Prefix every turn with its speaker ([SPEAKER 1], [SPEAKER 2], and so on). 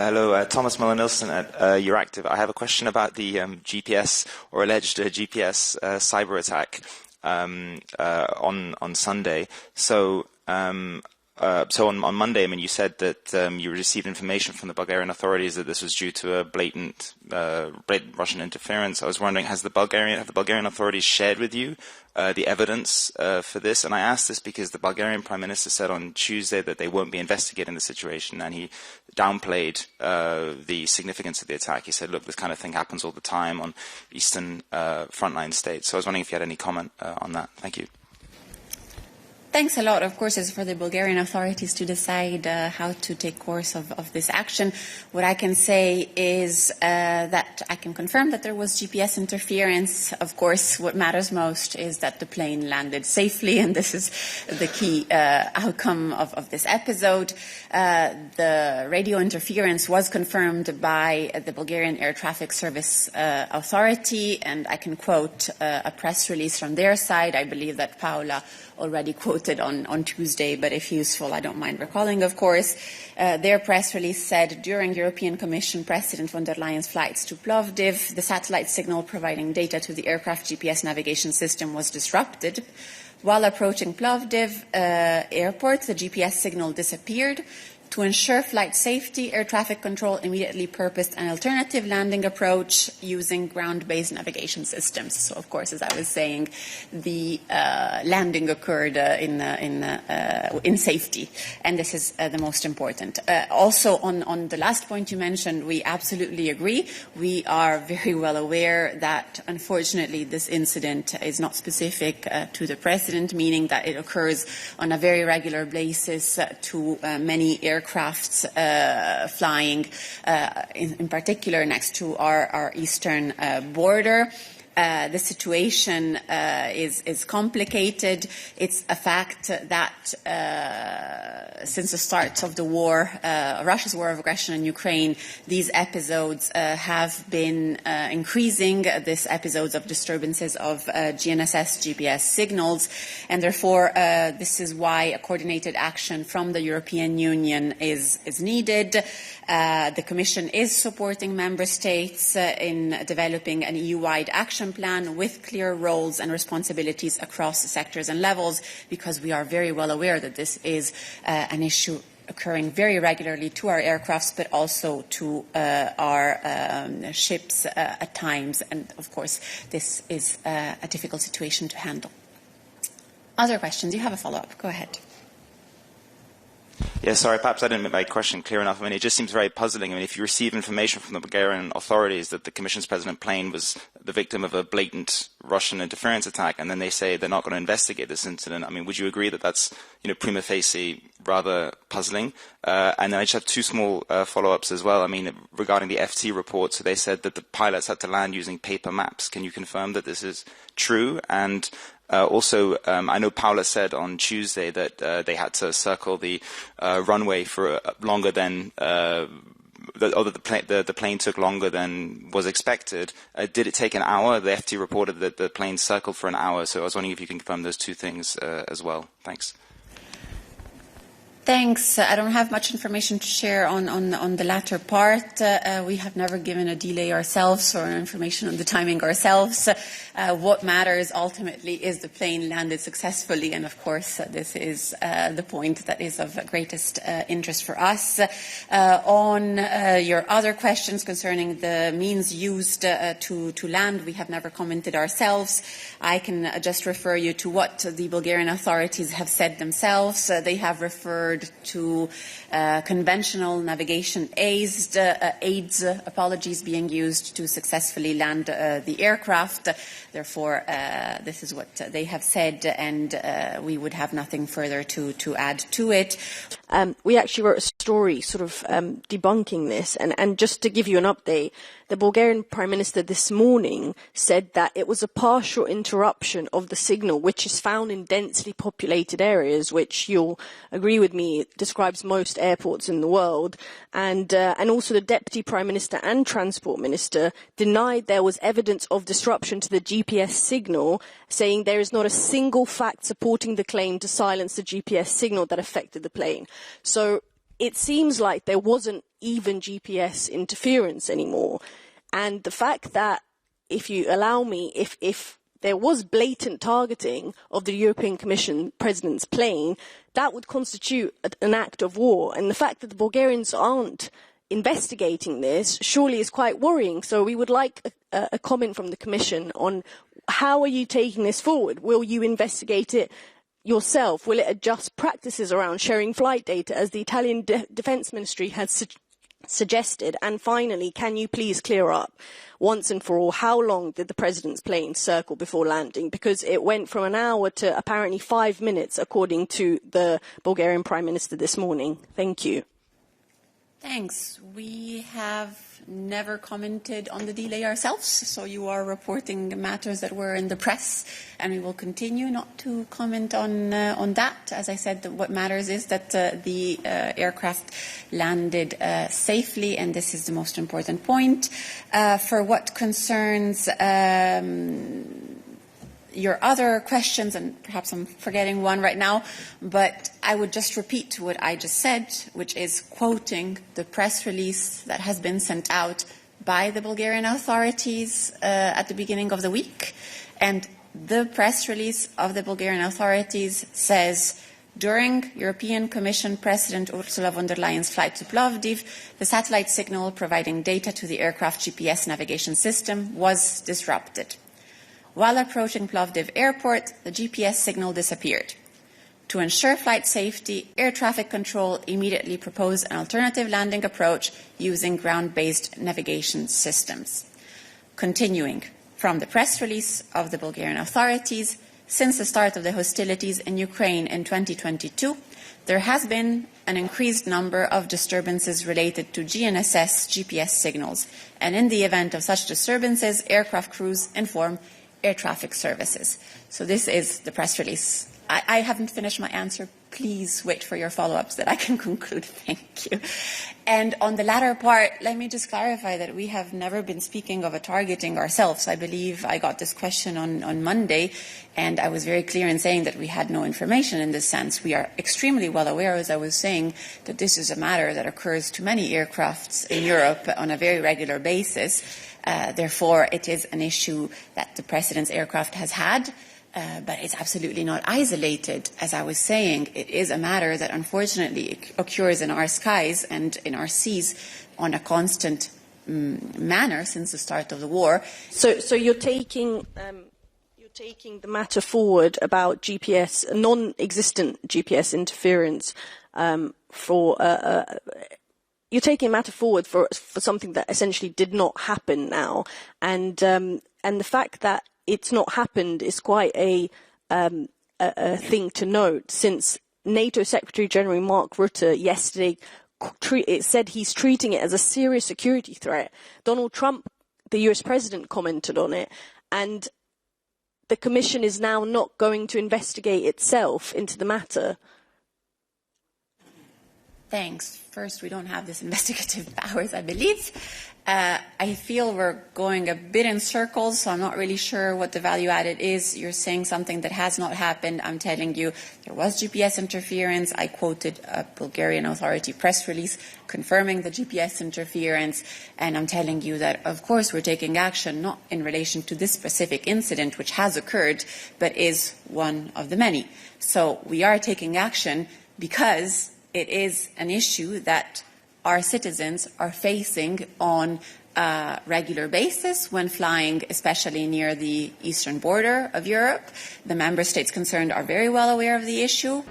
[SPEAKER 1] Hello, Thomas Muller-Nilsson at Euractiv. I have a question about the GPS or alleged GPS cyber attack on Sunday. So on Monday, I mean, you said that you received information from the Bulgarian authorities that this was due to a blatant Russian interference. I was wondering, have the Bulgarian authorities shared with you the evidence for this? And I asked this because the Bulgarian Prime Minister said on Tuesday that they won't be investigating the situation, and he downplayed the significance of the attack. He said, look, this kind of thing happens all the time on eastern frontline states. So I was wondering if you had any comment on that. Thank you.
[SPEAKER 2] Thanks a lot. Of course, it's for the Bulgarian authorities to decide how to take course of this action. What I can say is that I can confirm that there was GPS interference. Of course, what matters most is that the plane landed safely, and this is the key outcome of this episode. The radio interference was confirmed by the Bulgarian Air Traffic Service Authority, and I can quote a press release from their side. I believe that Paula already quoted on Tuesday, but if useful, I don't mind recalling, of course. Their press release said, during European Commission President von der Leyen's flights to Plovdiv, the satellite signal providing data to the aircraft GPS navigation system was disrupted. While approaching Plovdiv airport, the GPS signal disappeared. To ensure flight safety, air traffic control immediately purposed an alternative landing approach using ground-based navigation systems. So, of course, as I was saying, the landing occurred in safety, and this is the most important. Also, on the last point you mentioned, we absolutely agree. We are very well aware that, unfortunately, this incident is not specific to the President, meaning that it occurs on a very regular basis to many aircrafts flying, in particular next to our eastern border. The situation is complicated. It's a fact that since the start of the war, Russia's war of aggression in Ukraine, these episodes have been increasing, these episodes of disturbances of GNSS GPS signals, and therefore this is why a coordinated action from the European Union is needed. The Commission is supporting Member States in developing an EU-wide action plan with clear roles and responsibilities across sectors and levels, because we are very well aware that this is an issue occurring very regularly to our aircrafts, but also to our ships at times. And, of course, this is a difficult situation to handle. Other questions? You have a follow-up. Go ahead.
[SPEAKER 1] Yeah, sorry, perhaps I didn't make my question clear enough. I mean, it just seems very puzzling. I mean, if you receive information from the Bulgarian authorities that the Commission's President plane was the victim of a blatant Russian interference attack, and then they say they're not going to investigate this incident, I mean, would you agree that that's, prima facie rather puzzling? And then I just have two small follow-ups as well. I mean, regarding the FT report, so they said that the pilots had to land using paper maps. Can you confirm that this is true? And also, I know Paula said on Tuesday that they had to circle the runway for longer than, the plane took longer than was expected. Did it take an hour? The FT reported that the plane circled for an hour, so I was wondering if you can confirm those two things as well. Thanks.
[SPEAKER 2] Thanks. I don't have much information to share on the latter part. We have never given a delay ourselves or information on the timing ourselves. What matters ultimately is the plane landed successfully, and of course this is the point that is of greatest interest for us. On your other questions concerning the means used to land, we have never commented ourselves. I can just refer you to what the Bulgarian authorities have said themselves. They have referred to conventional navigation aids being used to successfully land the aircraft. Therefore, this is what they have said, and we would have nothing further to add to it.
[SPEAKER 3] We actually wrote a story sort of debunking this, and just to give you an update, the Bulgarian Prime Minister this morning said that it was a partial interruption of the signal, which is found in densely populated areas, which you'll agree with me describes most airports in the world. And also the Deputy Prime Minister and Transport Minister denied there was evidence of disruption to the GPS signal, saying there is not a single fact supporting the claim to silence the GPS signal that affected the plane. So it seems like there wasn't even GPS interference anymore. And the fact that, if you allow me, if there was blatant targeting of the European Commission President's plane, that would constitute an act of war. And the fact that the Bulgarians aren't investigating this surely is quite worrying. So we would like a comment from the Commission on how are you taking this forward? Will you investigate it yourself? Will it adjust practices around sharing flight data, as the Italian Defence Ministry has suggested? And finally, can you please clear up once and for all, how long did the President's plane circle before landing? Because it went from an hour to apparently 5 minutes, according to the Bulgarian Prime Minister this morning. Thank you.
[SPEAKER 2] Thanks. We have never commented on the delay ourselves, so you are reporting matters that were in the press, and we will continue not to comment on that. As I said, what matters is that the aircraft landed safely, and this is the most important point. For what concerns your other questions, and perhaps I'm forgetting one right now, but I would just repeat what I just said, which is quoting the press release that has been sent out by the Bulgarian authorities at the beginning of the week. And the press release of the Bulgarian authorities says, during European Commission President Ursula von der Leyen's flight to Plovdiv, the satellite signal providing data to the aircraft GPS navigation system was disrupted. While approaching Plovdiv airport, the GPS signal disappeared. To ensure flight safety, air traffic control immediately proposed an alternative landing approach using ground-based navigation systems. Continuing from the press release of the Bulgarian authorities, since the start of the hostilities in Ukraine in 2022, there has been an increased number of disturbances related to GNSS GPS signals, and in the event of such disturbances, aircraft crews inform air traffic services. So this is the press release. I haven't finished my answer. Please wait for your follow-ups that I can conclude. Thank you. And on the latter part, let me just clarify that we have never been speaking of a targeting ourselves. I believe I got this question on Monday, and I was very clear in saying that we had no information in this sense. We are extremely well aware, as I was saying, that this is a matter that occurs to many aircrafts in Europe on a very regular basis. Therefore, it is an issue that the President's aircraft has had, but it's absolutely not isolated. As I was saying, it is a matter that unfortunately occurs in our skies and in our seas on a constant manner since the start of the war.
[SPEAKER 3] So you're taking the matter forward about GPS, non-existent GPS interference you're taking a matter forward for something that essentially did not happen now, and the fact that it's not happened is quite a thing to note, since NATO Secretary General Mark Rutte yesterday said he's treating it as a serious security threat. Donald Trump, the US President, commented on it, and the Commission is now not going to investigate itself into the matter.
[SPEAKER 2] Thanks. First, we don't have this investigative powers, I believe. I feel we're going a bit in circles, so I'm not really sure what the value added is. You're saying something that has not happened. I'm telling you there was GPS interference. I quoted a Bulgarian authority press release confirming the GPS interference. And I'm telling you that, of course, we're taking action, not in relation to this specific incident, which has occurred, but is one of the many. So we are taking action because it is an issue that our citizens are facing on a regular basis when flying, especially near the eastern border of Europe. The member states concerned are very well aware of the issue.